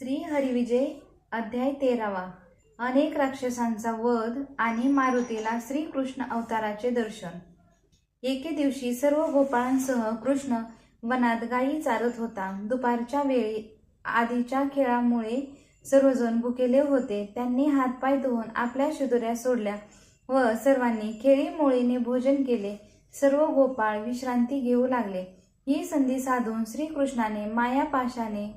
श्री हरिविजय अध्याय 13वा. अनेक राक्षसांचा वध आणि मारुतीला श्रीकृष्ण अवताराचे दर्शन. एके दिवशी सर्व गोपाळांसह कृष्ण वनात गायी चारत होता. दुपारच्या वेळी आधीच्या खेळामुळे सर्वजण भुकेले होते. त्यांनी हातपाय धुवून आपल्या शिदोऱ्या सोडल्या व सर्वांनी खेळीमोळीने भोजन केले. सर्व गोपाळ विश्रांती घेऊ लागले. ही संधी साधून श्रीकृष्णाने मायापाशाने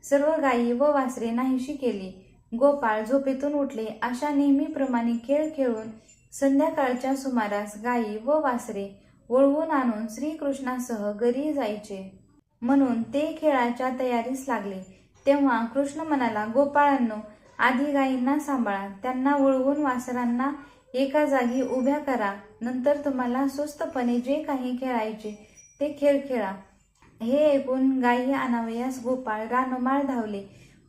सर्व गायी व वासरे नाहीशी केली. गोपाळ झोपेतून उठले. अशा नेहमीप्रमाणे खेळ खेळून संध्याकाळच्या सुमारास गायी व वासरे वळवून आणून श्रीकृष्णासह घरी जायचे म्हणून ते खेळाच्या तयारीस लागले. तेव्हा कृष्ण म्हणाला, गोपाळांनो, आधी गायींना सांभाळा, त्यांना वळवून वासरांना एका जागी उभ्या करा. नंतर तुम्हाला स्वस्तपणे जे काही खेळायचे ते खेळ खेळा. हे ऐकून गायी आणावयास गोपाळ रानोमाळ धावले,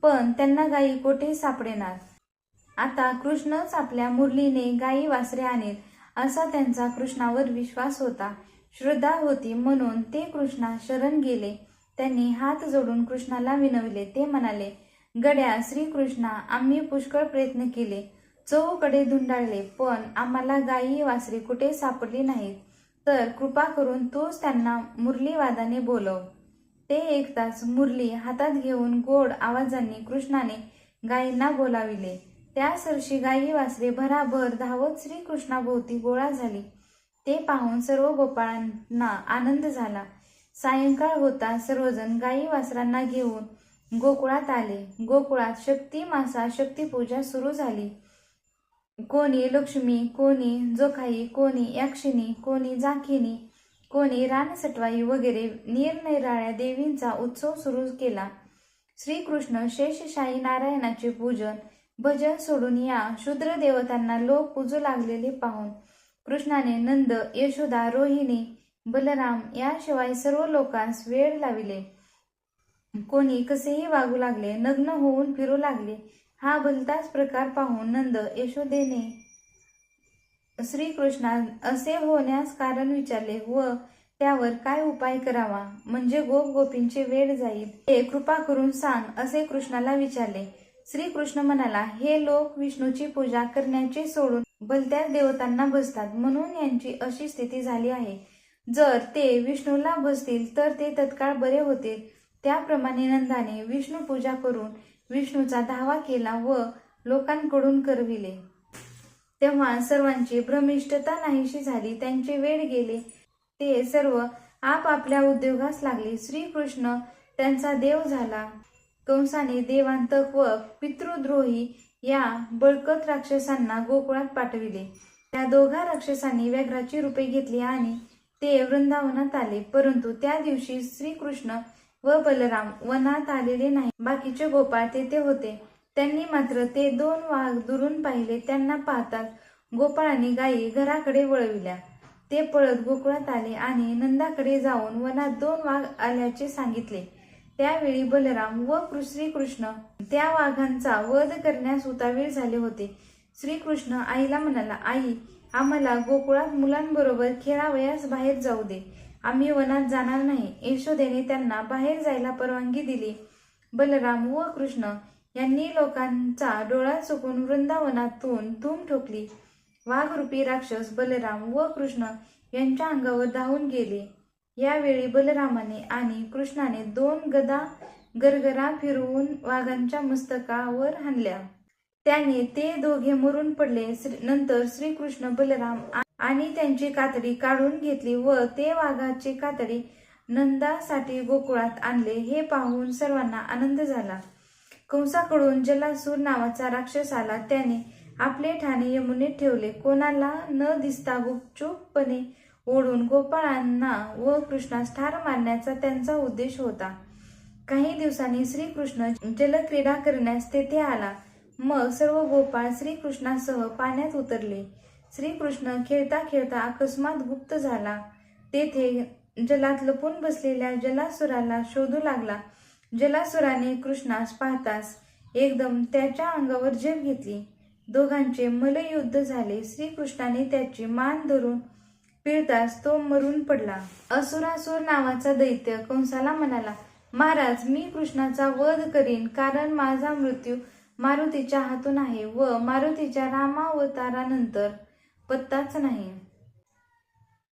पण त्यांना गायी कोठे सापडेनार. आता कृष्णच आपल्या मुरलीने गायी वासरे आणेल असा त्यांचा कृष्णावर विश्वास होता, श्रद्धा होती. म्हणून ते कृष्णा शरण गेले. त्यांनी हात जोडून कृष्णाला विनवले. ते म्हणाले, गड्या श्रीकृष्णा, आम्ही पुष्कळ प्रयत्न केले, चहूकडे धुंडाळले, पण आम्हाला गायी वासरे कुठे सापडली नाहीत. तर कृपा करून तूच त्यांना मुरलीवादाने बोलव. ते ऐकताच मुरली हातात घेऊन गोड आवाजाने कृष्णाने गायींना बोलाविले. त्या सरशी गायी वासरे भराभर धावत श्रीकृष्णाभोवती गोळा झाली. ते पाहून सर्व गोपाळांना आनंद झाला. सायंकाळ होता. सर्वजण गायी वासरांना घेऊन गोकुळात आले. गोकुळात शक्ती मासा शक्तीपूजा सुरू झाली. कोणी लक्ष्मी, कोणी जोखाई, कोणी यक्षिणी, कोणी जाखिनी, कोणी रानसटवाई वगैरे निरनिराळ्या देवींचा उत्सव सुरू केला. श्रीकृष्ण शेषशाही नारायणाचे पूजन भजन सोडून या शूद्र देवतांना लोक पूजू लागलेले पाहून कृष्णाने नंद, यशोदा, रोहिणी, बलराम याशिवाय सर्व लोकांस वेळ लाविले. कोणी कसेही वागू लागले, नग्न होऊन फिरू लागले. हा भलताच प्रकार पाहून नंद यशोदेने श्रीकृष्णा असे होण्यास कारण विचारले व त्यावर काय उपाय करावा म्हणजे गोप गोपींचे वेळ जाईल ते कृपा करून सांग असे कृष्णाला विचारले. श्रीकृष्ण म्हणाला, हे लोक विष्णूची पूजा करण्याचे सोडून भलत्या देवतांना भजतात म्हणून यांची अशी स्थिती झाली आहे. जर ते विष्णूला भजतील तर ते तत्काळ बरे होतील. त्याप्रमाणे नंदाने विष्णू पूजा करून विष्णूचा धावा केला व लोकांकडून करविले. तेव्हा सर्वांची भ्रमिष्ठता नाहीशी झाली. त्यांचे वेळ गेले. ते सर्व आपापल्या उद्योगास लागले. श्रीकृष्ण त्यांचा देव झाला. कंसाने देवांतक व पितृद्रोही या बळकट राक्षसांना गोकुळात पाठविले. त्या दोघा राक्षसांनी व्याघ्राची रूपे घेतली आणि ते वृंदावनात आले. परंतु त्या दिवशी श्रीकृष्ण व बलराम वनात आलेले नाही. बाकीचे गोपाळ तेथे होते. त्यांनी मात्र ते 2 वाघ दुरून पाहिले. त्यांना पाहताच गोपाळांनी गायी घराकडे वळविल्या. ते पळत गोकुळात आले आणि नंदाकडे जाऊन वनात 2 वाघ आल्याचे सांगितले. त्यावेळी बलराम व श्रीकृष्ण त्या वाघांचा वध करण्यास उतावीळ झाले होते. श्रीकृष्ण आईला म्हणाला, आई, आम्हाला गोकुळात मुलांबरोबर खेळावयास बाहेर जाऊ दे. आम्ही वनात जाणार नाही. यशोदेने त्यांना बाहेर जायला परवानगी दिली. बलराम व कृष्ण यांनी लोकांचा डोळा चुकून वृंदावनातून धूम ठोकली. वाघरूपी राक्षस बलराम व कृष्ण यांच्या अंगावर धावून गेले. यावेळी बलरामाने आणि कृष्णाने 2 गदा गरगरा फिरवून वाघांच्या मस्तकावर हाणल्या. त्याने ते दोघे मरून पडले. नंतर श्रीकृष्ण बलराम आणि त्यांची कातडी काढून घेतली व ते वाघाचे कातडी नंदासाठी गोकुळात आणले. हे पाहून सर्वांना आनंद झाला. कंसाकडून जलासूर नावाचा राक्षस आला. त्याने आपले ठाणे यमुनेत ठेवले. कोणाला न दिसता गुपचूपपणे ओढून गोपाळांना व कृष्णास ठार मारण्याचा त्यांचा उद्देश होता. काही दिवसांनी श्रीकृष्ण जलक्रीडा करण्यास तेथे आला. मग सर्व गोपाळ श्रीकृष्णासह पाण्यात उतरले. श्रीकृष्ण खेळता खेळता अकस्मात गुप्त झाला. तेथे जलात लपून बसलेल्या जलासुराला शोधू लागला. जलासुराने कृष्णास पाहताच एकदम त्याच्या अंगावर झेप घेतली. दोघांचे मल्लयुद्ध झाले. श्रीकृष्णाने त्याची मान धरून पिळताच तो मरून पडला. असुरासुर नावाचा दैत्य कंसाला म्हणाला, महाराज, मी कृष्णाचा वध करीन, कारण माझा मृत्यू मारुतीच्या हातून आहे व मारुतीच्या रामावतारानंतर पत्ताच नाही.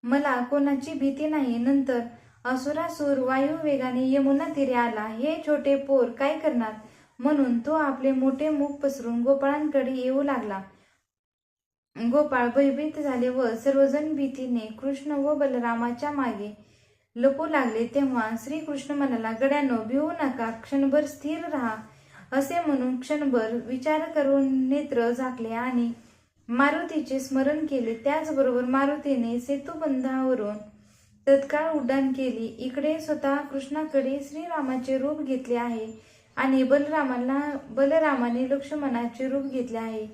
मला कोणाची भीती नाही. नंतर असुरासूर वायू वेगाने यमुना तीरे आला. हे छोटे पोर काय करणार म्हणून तो आपले मोठे मुख पसरून गोपाळांकडे येऊ लागला. गोपाळ भयभीत झाले व सर्वजण भीतीने कृष्ण व बलरामाच्या मागे लपू लागले. तेव्हा श्रीकृष्ण म्हणाला, गड्यांनो, भिवू नका, क्षणभर स्थिर राहा. असे म्हणून क्षणभर विचार करून नेत्र झाकले आणि मारुतीचे स्मरण केले. त्याचबरोबर मारुतीने सेतुबंधावरून तत्काळ उड्डाण केली. इकडे स्वतः कृष्णाकडे श्रीरामाचे रूप घेतले आहे आणि बलरामाने लक्ष्मणाचे रूप घेतले आहे.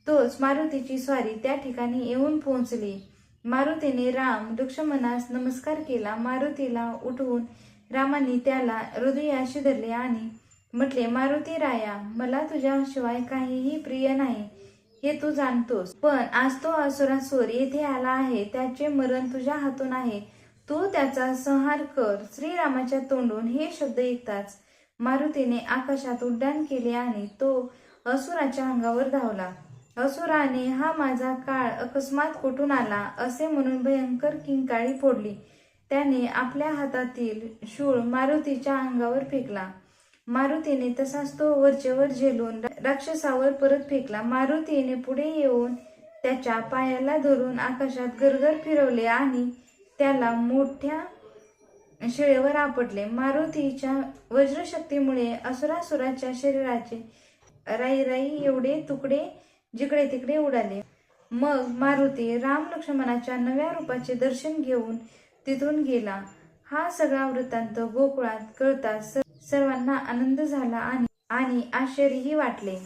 तोच मारुतीची स्वारी त्या ठिकाणी येऊन पोहोचली. मारुतीने राम लक्ष्मणास नमस्कार केला. मारुतीला उठवून रामाने त्याला हृदयाशी धरले आणि म्हटले, मारुती राया, मला तुझ्याशिवाय काहीही प्रिय नाही हे तू जाणतोस, पण आज तो असुरासूर येथे आला आहे. त्याचे मरण तुझ्या हातून आहे. तू त्याचा संहार कर. श्रीरामाच्या तोंडून हे शब्द ऐकताच मारुतीने आकाशात उड्डाण केले आणि तो असुराच्या अंगावर धावला. असुराने हा माझा काळ अकस्मात कुठून आला असे म्हणून भयंकर किंकाळी फोडली. त्याने आपल्या हातातील शूळ मारुतीच्या अंगावर फेकला. मारुतीने तसाच तो वरचेवर झेलून राक्षसावर परत फेकला. मारुतीने पुढे येऊन त्याच्या पायाला धरून आकाशात गरगर फिरवले आणि त्याला मोठ्या शिळेवर आपटले. मारुतीच्या वज्रशक्तीमुळे असुरासुराच्या शरीराचे राई एवढे तुकडे जिकडे तिकडे उडाले. मग मारुती राम लक्ष्मणाच्या नव्या रूपाचे दर्शन घेऊन तिथून गेला. हा सगळा वृत्तांत गोकुळात कळताच सर्वांना आनंद झाला आणि आश्चर्यही वाटले.